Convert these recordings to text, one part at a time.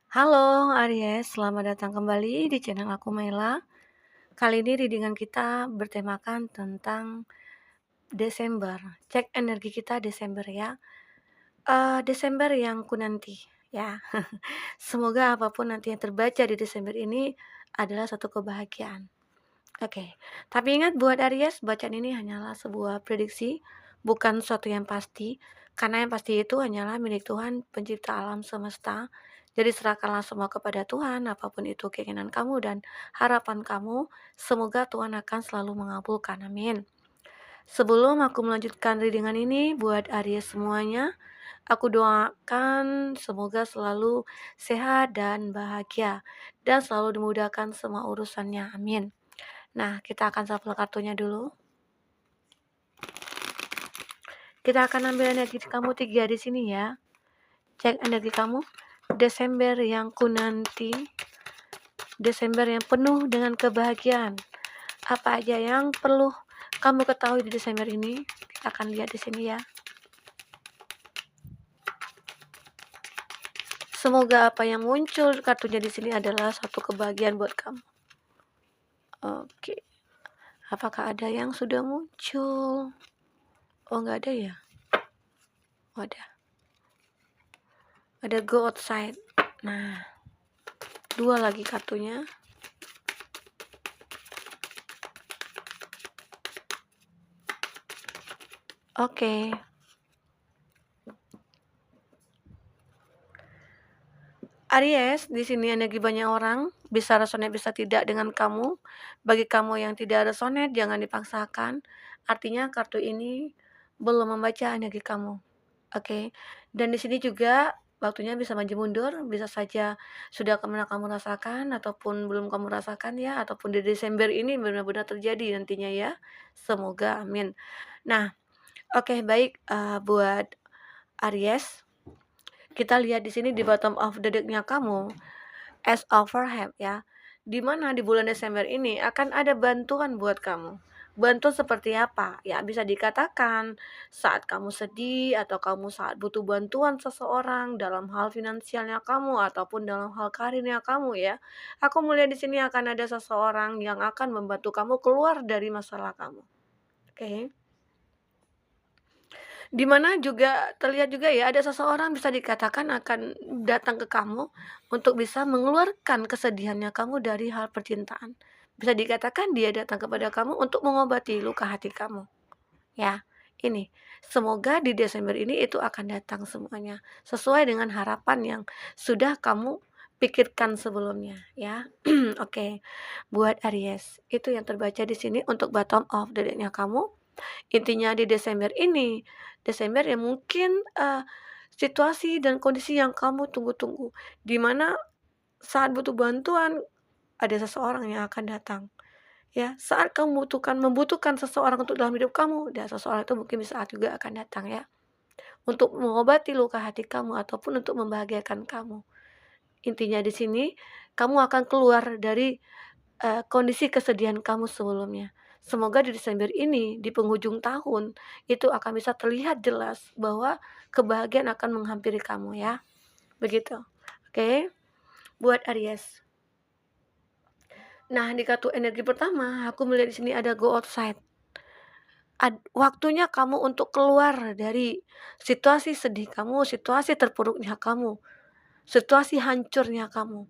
Halo Aries, selamat datang kembali di channel aku Mela. Kali ini readingan kita bertemakan tentang Desember. Cek energi kita Desember ya. Desember yang nanti ya. Semoga apapun nanti yang terbaca di Desember ini adalah satu kebahagiaan. Oke, tapi ingat buat Aries, bacaan ini hanyalah sebuah prediksi, bukan sesuatu yang pasti, karena yang pasti itu hanyalah milik Tuhan, pencipta alam semesta. Jadi serahkanlah semua kepada Tuhan, apapun itu keinginan kamu dan harapan kamu, semoga Tuhan akan selalu mengabulkan, amin. Sebelum aku melanjutkan readingan ini, buat Aries semuanya, aku doakan semoga selalu sehat dan bahagia, dan selalu dimudahkan semua urusannya, amin. Nah, kita akan shuffle kartunya dulu. Kita akan ambil energi kamu 3 di sini ya. Cek energi kamu. Desember yang nanti. Desember yang penuh dengan kebahagiaan. Apa aja yang perlu kamu ketahui di Desember ini? Kita akan lihat di sini ya. Semoga apa yang muncul kartunya di sini adalah satu kebahagiaan buat kamu. Oke. Apakah ada yang sudah muncul? Oh, nggak ada ya? Oh, ada go outside. Nah, 2 lagi kartunya. Oke. Aries, di sini energi banyak orang, bisa resonate bisa tidak dengan kamu. Bagi kamu yang tidak resonate, jangan dipaksakan. Artinya kartu ini belum membaca energi kamu. Oke. Dan di sini juga waktunya bisa maju mundur, bisa saja sudah kamu rasakan ataupun belum kamu rasakan ya, ataupun di Desember ini benar-benar terjadi nantinya ya. Semoga amin. Nah, oke baik buat Aries, kita lihat di sini di bottom of the deck-nya kamu, As Overhead ya. Di mana di bulan Desember ini akan ada bantuan buat kamu. Bantuan seperti apa? Ya bisa dikatakan saat kamu sedih atau kamu saat butuh bantuan seseorang dalam hal finansialnya kamu ataupun dalam hal karirnya kamu ya. Aku melihat di sini akan ada seseorang yang akan membantu kamu keluar dari masalah kamu. Oke. Di mana juga terlihat juga ya ada seseorang bisa dikatakan akan datang ke kamu untuk bisa mengeluarkan kesedihannya kamu dari hal percintaan. Bisa dikatakan dia datang kepada kamu untuk mengobati luka hati kamu. Ya, ini semoga di Desember ini itu akan datang semuanya sesuai dengan harapan yang sudah kamu pikirkan sebelumnya ya. Oke. Buat Aries, itu yang terbaca di sini untuk bottom of the deck-nya kamu. Intinya di Desember ini, Desember yang mungkin situasi dan kondisi yang kamu tunggu-tunggu, di mana saat butuh bantuan ada seseorang yang akan datang. Ya, saat kamu membutuhkan seseorang untuk dalam hidup kamu, dan seseorang itu mungkin saat juga akan datang ya, untuk mengobati luka hati kamu ataupun untuk membahagiakan kamu. Intinya di sini, kamu akan keluar dari kondisi kesedihan kamu sebelumnya. Semoga di Desember ini, di penghujung tahun, itu akan bisa terlihat jelas bahwa kebahagiaan akan menghampiri kamu ya. Begitu. Oke. Buat Aries. Nah, di kartu energi pertama, aku melihat di sini ada go outside. Waktunya kamu untuk keluar dari situasi sedih kamu, situasi terpuruknya kamu, situasi hancurnya kamu.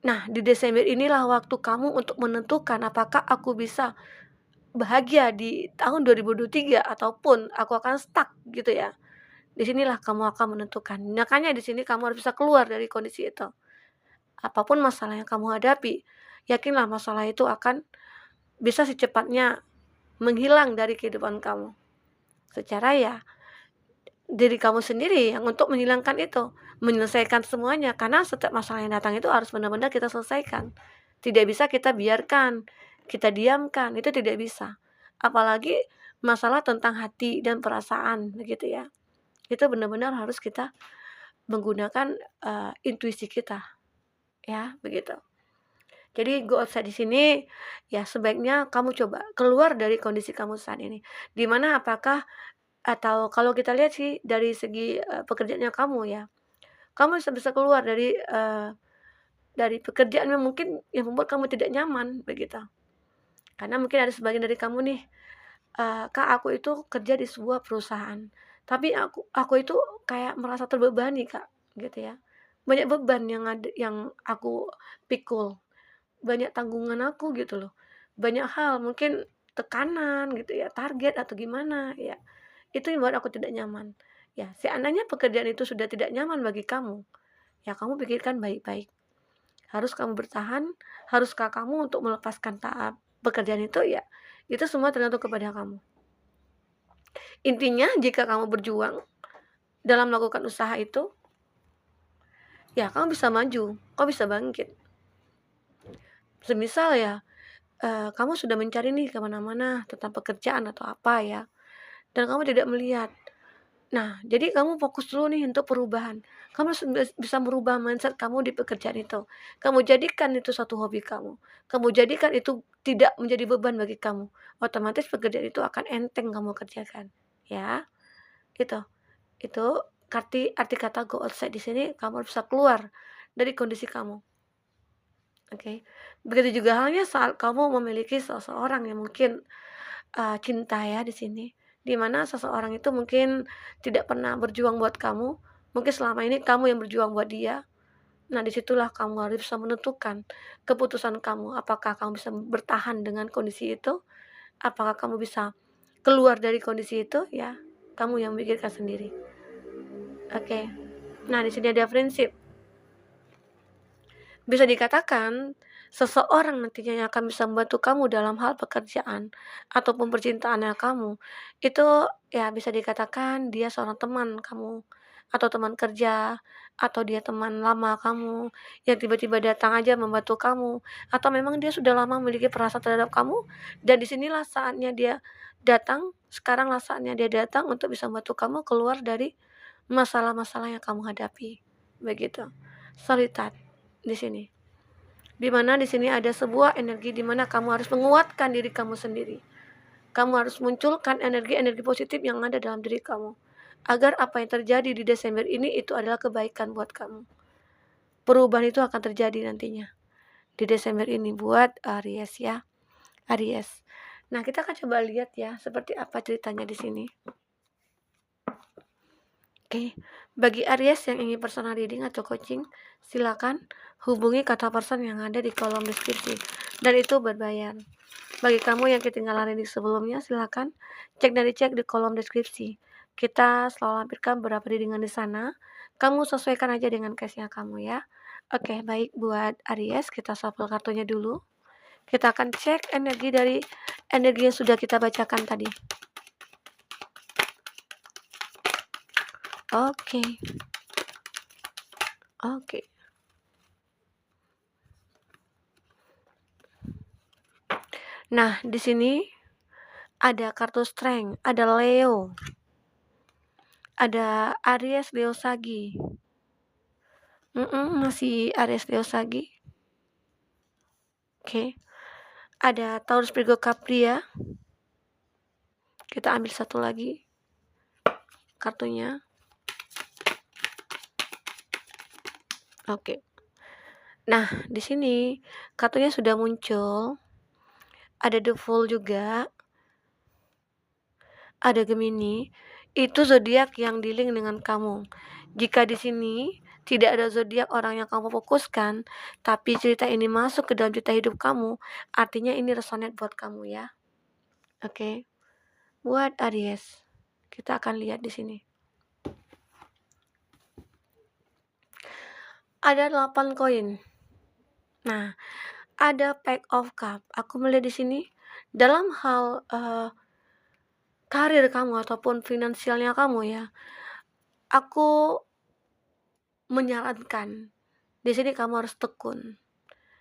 Nah, di Desember inilah waktu kamu untuk menentukan apakah aku bisa bahagia di tahun 2023 ataupun aku akan stuck gitu ya. Di sinilah kamu akan menentukan. Makanya di sini kamu harus bisa keluar dari kondisi itu. Apapun masalah yang kamu hadapi, yakinlah masalah itu akan bisa secepatnya menghilang dari kehidupan kamu. Secara ya diri kamu sendiri yang untuk menghilangkan itu, menyelesaikan semuanya, karena setiap masalah yang datang itu harus benar-benar kita selesaikan. Tidak bisa kita biarkan, kita diamkan, itu tidak bisa. Apalagi masalah tentang hati dan perasaan begitu ya. Itu benar-benar harus kita menggunakan intuisi kita ya, begitu. Jadi go outside di sini ya sebaiknya kamu coba keluar dari kondisi kamu saat ini. Di mana apakah atau kalau kita lihat sih dari segi pekerjaannya kamu ya, Kamu bisa keluar dari pekerjaan yang mungkin yang membuat kamu tidak nyaman, begitu. Karena mungkin ada sebagian dari kamu nih, "Kak, aku itu kerja di sebuah perusahaan, tapi aku itu kayak merasa terbebani, Kak," gitu ya. Banyak beban yang aku pikul, banyak tanggungan aku gitu loh. Banyak hal, mungkin tekanan gitu ya, target atau gimana ya, itu yang buat aku tidak nyaman. Ya, seandainya pekerjaan itu sudah tidak nyaman bagi kamu, ya kamu pikirkan baik-baik. Harus kamu bertahan, haruskah kamu untuk melepaskan pekerjaan itu, ya itu semua tergantung kepada kamu. Intinya jika kamu berjuang dalam melakukan usaha itu, ya kamu bisa maju, kamu bisa bangkit. Semisal ya, kamu sudah mencari nih ke mana-mana tentang pekerjaan atau apa ya, dan kamu tidak melihat. Nah, jadi kamu fokus dulu nih untuk perubahan. Kamu harus bisa merubah mindset kamu di pekerjaan itu. Kamu jadikan itu satu hobi kamu. Kamu jadikan itu tidak menjadi beban bagi kamu. Otomatis pekerjaan itu akan enteng kamu kerjakan, ya. Itu. Itu arti kata go outside di sini kamu harus bisa keluar dari kondisi kamu, oke. Begitu juga halnya saat kamu memiliki seseorang yang mungkin, cinta ya di sini, di mana seseorang itu mungkin tidak pernah berjuang buat kamu, mungkin selama ini kamu yang berjuang buat dia. Nah, disitulah kamu harus bisa menentukan keputusan kamu, apakah kamu bisa bertahan dengan kondisi itu, apakah kamu bisa keluar dari kondisi itu, ya kamu yang memikirkan sendiri, oke. Nah, di sini ada prinsip. Bisa dikatakan, seseorang nantinya yang akan bisa membantu kamu dalam hal pekerjaan ataupun percintaannya kamu, itu ya bisa dikatakan dia seorang teman kamu, atau teman kerja, atau dia teman lama kamu, yang tiba-tiba datang aja membantu kamu, atau memang dia sudah lama memiliki perasaan terhadap kamu, dan disinilah saatnya dia datang, sekaranglah saatnya dia datang untuk bisa membantu kamu keluar dari masalah-masalah yang kamu hadapi, begitu. Solitat di sini. Di mana di sini ada sebuah energi di mana kamu harus menguatkan diri kamu sendiri. Kamu harus munculkan energi-energi positif yang ada dalam diri kamu. Agar apa yang terjadi di Desember ini itu adalah kebaikan buat kamu. Perubahan itu akan terjadi nantinya di Desember ini buat Aries ya. Aries. Nah, kita akan coba lihat ya seperti apa ceritanya di sini. Oke, bagi Aries yang ingin personal reading atau coaching, silakan hubungi kata person yang ada di kolom deskripsi, dan itu berbayar. Bagi kamu yang ketinggalan reading sebelumnya, silakan cek di kolom deskripsi. Kita selalu lampirkan beberapa readingan di sana. Kamu sesuaikan aja dengan case-nya kamu ya. Oke, baik buat Aries, kita shuffle kartunya dulu. Kita akan cek energi yang sudah kita bacakan tadi. Oke. Nah, di sini ada kartu Strength, ada Leo, ada Aries, Leo, Sagi. Masih Aries, Leo, Sagi. Oke. Ada Taurus, Virgo, Capri ya. Kita ambil satu lagi kartunya. Oke. Nah, di sini kartunya sudah muncul. Ada The Fool juga. Ada Gemini. Itu zodiak yang dealing dengan kamu. Jika di sini tidak ada zodiak orang yang kamu fokuskan, tapi cerita ini masuk ke dalam cerita hidup kamu, artinya ini resonate buat kamu ya. Oke. Buat Aries, kita akan lihat di sini. Ada 8 koin. Nah, ada Pack of Cup. Aku melihat di sini dalam hal karir kamu ataupun finansialnya kamu ya. Aku menyarankan di sini kamu harus tekun.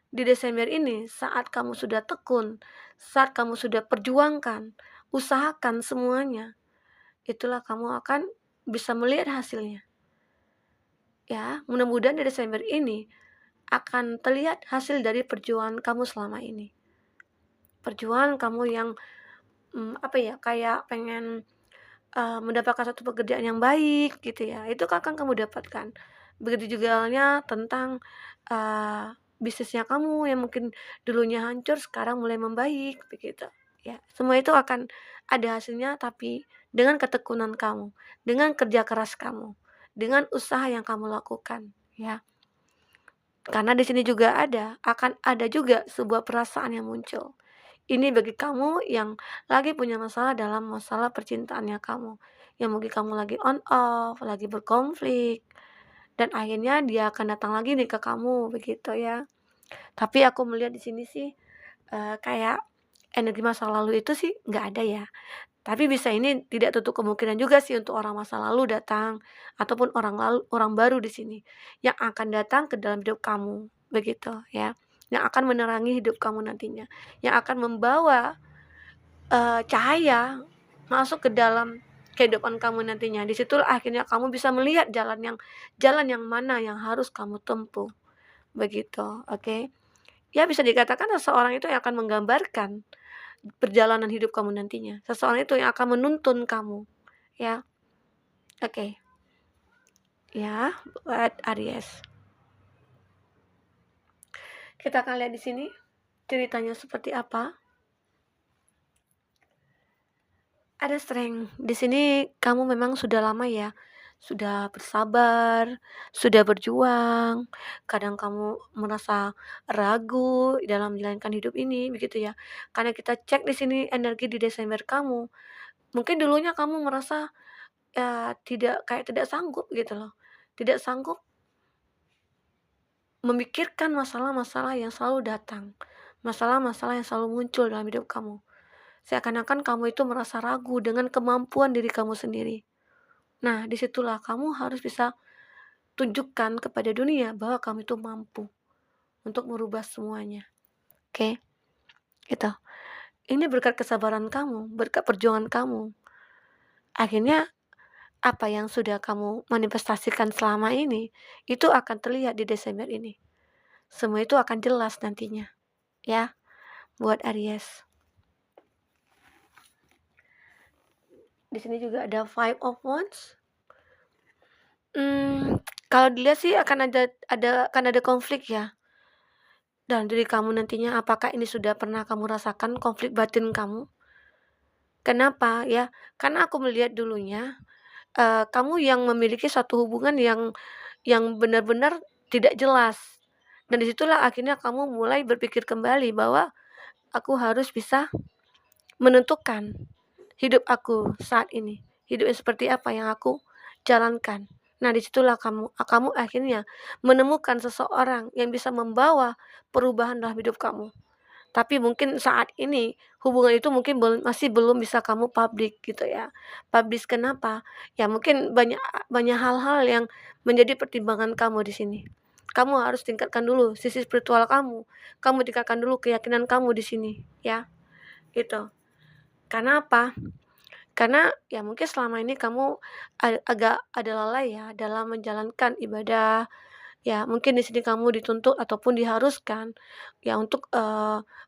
Di Desember ini, saat kamu sudah tekun, saat kamu sudah perjuangkan, usahakan semuanya, itulah kamu akan bisa melihat hasilnya. Ya, mudah-mudahan di Desember ini akan terlihat hasil dari perjuangan kamu selama ini. Perjuangan kamu yang kayak pengen mendapatkan satu pekerjaan yang baik gitu ya, itu akan kamu dapatkan. Begitu juga halnya tentang, bisnisnya kamu yang mungkin dulunya hancur sekarang mulai membaik, begitu. Ya, semua itu akan ada hasilnya tapi dengan ketekunan kamu, dengan kerja keras kamu, dengan usaha yang kamu lakukan, ya. Karena di sini juga akan ada juga sebuah perasaan yang muncul. Ini bagi kamu yang lagi punya masalah dalam masalah percintaannya kamu, yang mungkin kamu lagi on off, lagi berkonflik, dan akhirnya dia akan datang lagi nih ke kamu, begitu ya. Tapi aku melihat di sini sih, kayak energi masa lalu itu sih nggak ada ya. Tapi bisa ini tidak tutup kemungkinan juga sih untuk orang masa lalu datang, ataupun orang baru di sini, yang akan datang ke dalam hidup kamu, begitu ya. Yang akan menerangi hidup kamu nantinya, yang akan membawa, cahaya masuk ke dalam kehidupan kamu nantinya. Di situlah akhirnya kamu bisa melihat jalan yang mana yang harus kamu tempuh, begitu, oke. Ya bisa dikatakan seseorang itu yang akan menggambarkan perjalanan hidup kamu nantinya. Seseorang itu yang akan menuntun kamu, ya. Oke. Ya, buat Aries. Kita akan lihat di sini ceritanya seperti apa. Ada strength. Di sini kamu memang sudah lama ya, sudah bersabar, sudah berjuang. Kadang kamu merasa ragu dalam menjalankan hidup ini, begitu ya. Karena kita cek di sini energi di Desember kamu. Mungkin dulunya kamu merasa ya tidak sanggup gitu loh. Tidak sanggup memikirkan masalah-masalah yang selalu datang. Masalah-masalah yang selalu muncul dalam hidup kamu. Seakan-akan kamu itu merasa ragu dengan kemampuan diri kamu sendiri. Nah, disitulah kamu harus bisa tunjukkan kepada dunia bahwa kamu itu mampu untuk merubah semuanya. Oke? Itu. Ini berkat kesabaran kamu, berkat perjuangan kamu. Akhirnya apa yang sudah kamu manifestasikan selama ini, itu akan terlihat di Desember ini. Semua itu akan jelas nantinya. Ya, buat Aries. Di sini juga ada Five of Wands. Kalau dilihat sih akan ada konflik ya. Dalam diri kamu nantinya, apakah ini sudah pernah kamu rasakan konflik batin kamu? Kenapa ya? Karena aku melihat dulunya, kamu yang memiliki satu hubungan yang benar-benar tidak jelas. Dan disitulah akhirnya kamu mulai berpikir kembali bahwa aku harus bisa menentukan hidup aku saat ini. Hidup seperti apa yang aku jalankan. Nah, disitulah kamu akhirnya menemukan seseorang yang bisa membawa perubahan dalam hidup kamu. Tapi mungkin saat ini hubungan itu mungkin masih belum bisa kamu publik gitu ya. Publish kenapa? Ya mungkin banyak banyak hal-hal yang menjadi pertimbangan kamu di sini. Kamu harus tingkatkan dulu sisi spiritual kamu. Kamu tingkatkan dulu keyakinan kamu di sini ya. Gitu. Karena apa? Karena ya mungkin selama ini kamu agak ada lalai ya dalam menjalankan ibadah. Ya mungkin di sini kamu dituntut ataupun diharuskan ya untuk,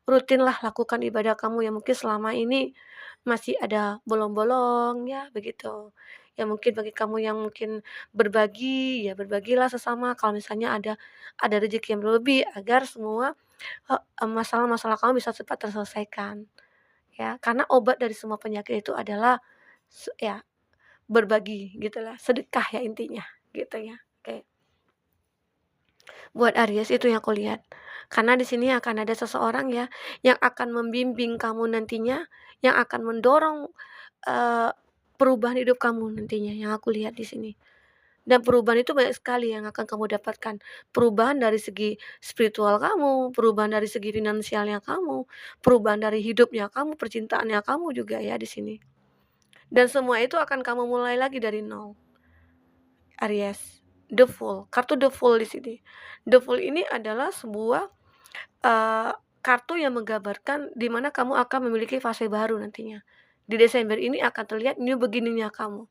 rutinlah lakukan ibadah kamu yang mungkin selama ini masih ada bolong-bolong ya begitu. Ya mungkin bagi kamu yang mungkin berbagi, ya berbagilah sesama kalau misalnya ada rezeki yang berlebih agar semua, masalah-masalah kamu bisa cepat terselesaikan. Ya, karena obat dari semua penyakit itu adalah ya berbagi gitulah, sedekah ya intinya, gitu ya. Oke. Buat Aries itu yang aku lihat. Karena di sini akan ada seseorang ya yang akan membimbing kamu nantinya, yang akan mendorong, eee, perubahan hidup kamu nantinya yang aku lihat di sini. Dan perubahan itu banyak sekali yang akan kamu dapatkan. Perubahan dari segi spiritual kamu, perubahan dari segi finansialnya kamu, perubahan dari hidupnya kamu, percintaannya kamu juga ya di sini. Dan semua itu akan kamu mulai lagi dari nol. Aries, The Fool, kartu The Fool di sini. The Fool ini adalah sebuah kartu yang menggambarkan di mana kamu akan memiliki fase baru nantinya. Di Desember ini akan terlihat new beginning-nya kamu.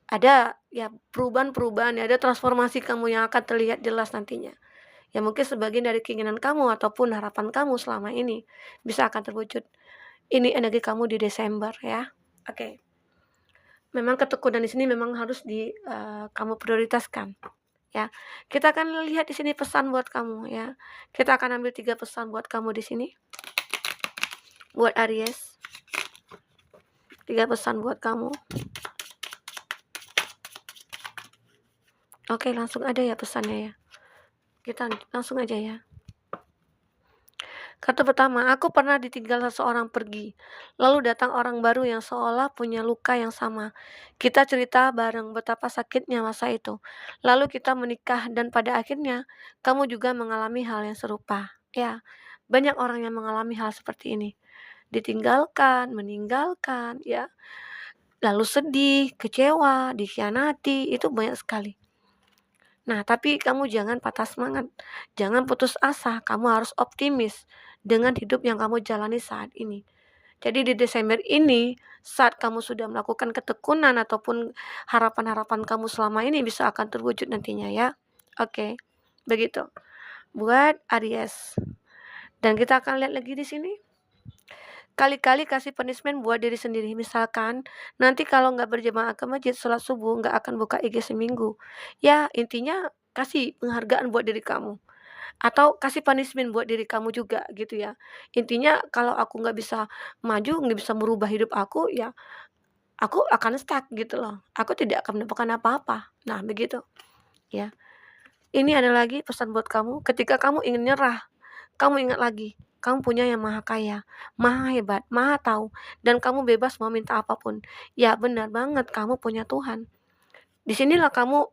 Ada ya perubahan-perubahan, ya ada transformasi kamu yang akan terlihat jelas nantinya. Ya mungkin sebagian dari keinginan kamu ataupun harapan kamu selama ini bisa akan terwujud. Ini energi kamu di Desember ya. Oke. Memang ketekunan di sini memang harus kamu prioritaskan, ya. Kita akan lihat di sini pesan buat kamu, ya. Kita akan ambil 3 pesan buat kamu di sini, buat Aries. 3 pesan buat kamu. Oke, langsung ada ya pesannya ya. Kita langsung aja ya. Kata pertama, aku pernah ditinggal seseorang pergi. Lalu datang orang baru yang seolah punya luka yang sama. Kita cerita bareng betapa sakitnya masa itu. Lalu kita menikah dan pada akhirnya kamu juga mengalami hal yang serupa. Ya, banyak orang yang mengalami hal seperti ini. Ditinggalkan, meninggalkan, ya. Lalu sedih, kecewa, dikhianati, itu banyak sekali. Nah, tapi kamu jangan patah semangat, jangan putus asa, kamu harus optimis dengan hidup yang kamu jalani saat ini. Jadi di Desember ini, saat kamu sudah melakukan ketekunan ataupun harapan-harapan kamu selama ini bisa akan terwujud nantinya ya. Oke, begitu. Buat Aries. Dan kita akan lihat lagi di sini. Kali-kali kasih punishment buat diri sendiri. Misalkan, nanti kalau nggak berjamaah ke masjid, sholat subuh, nggak akan buka IG seminggu. Ya, intinya kasih penghargaan buat diri kamu. Atau kasih punishment buat diri kamu juga gitu ya. Intinya kalau aku nggak bisa maju, nggak bisa merubah hidup aku, ya aku akan stuck gitu loh. Aku tidak akan mendapatkan apa-apa. Nah, begitu ya. Ini ada lagi pesan buat kamu, ketika kamu ingin nyerah, kamu ingat lagi, kamu punya yang maha kaya, maha hebat, maha tahu, dan kamu bebas mau minta apapun. Ya benar banget, kamu punya Tuhan. Di sinilah kamu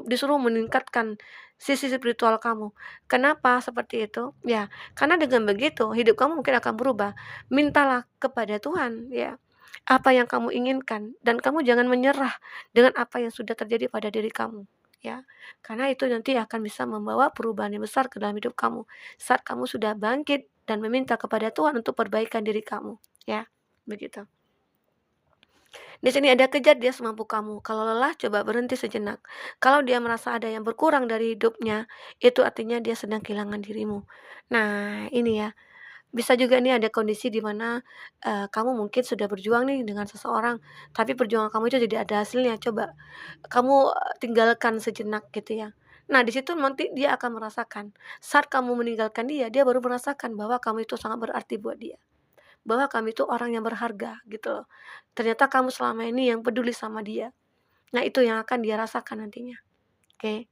disuruh meningkatkan sisi spiritual kamu. Kenapa seperti itu? Ya, karena dengan begitu hidup kamu mungkin akan berubah. Mintalah kepada Tuhan, ya, apa yang kamu inginkan dan kamu jangan menyerah dengan apa yang sudah terjadi pada diri kamu, ya. Karena itu nanti akan bisa membawa perubahan yang besar ke dalam hidup kamu saat kamu sudah bangkit dan meminta kepada Tuhan untuk perbaikan diri kamu, ya. Begitu. Di sini ada kejar dia semampu kamu. Kalau lelah, coba berhenti sejenak. Kalau dia merasa ada yang berkurang dari hidupnya, itu artinya dia sedang kehilangan dirimu. Nah, ini ya. Bisa juga nih ada kondisi di mana kamu mungkin sudah berjuang nih dengan seseorang, tapi perjuangan kamu itu tidak ada hasilnya. Coba kamu tinggalkan sejenak gitu ya. Nah, di situ nanti dia akan merasakan. Saat kamu meninggalkan dia, dia baru merasakan bahwa kamu itu sangat berarti buat dia. Bahwa kami itu orang yang berharga gitu loh. Ternyata kamu selama ini yang peduli sama dia. Nah, itu yang akan dia rasakan nantinya. Oke.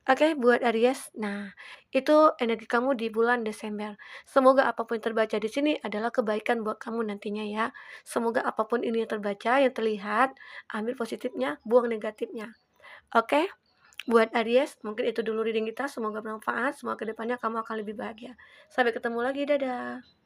Oke, buat Aries. Nah, itu energi kamu di bulan Desember. Semoga apapun yang terbaca di sini adalah kebaikan buat kamu nantinya ya. Semoga apapun ini yang terbaca, yang terlihat, ambil positifnya, buang negatifnya. Oke? Buat Aries, mungkin itu dulu reading kita. Semoga bermanfaat. Semoga kedepannya kamu akan lebih bahagia. Sampai ketemu lagi. Dadah.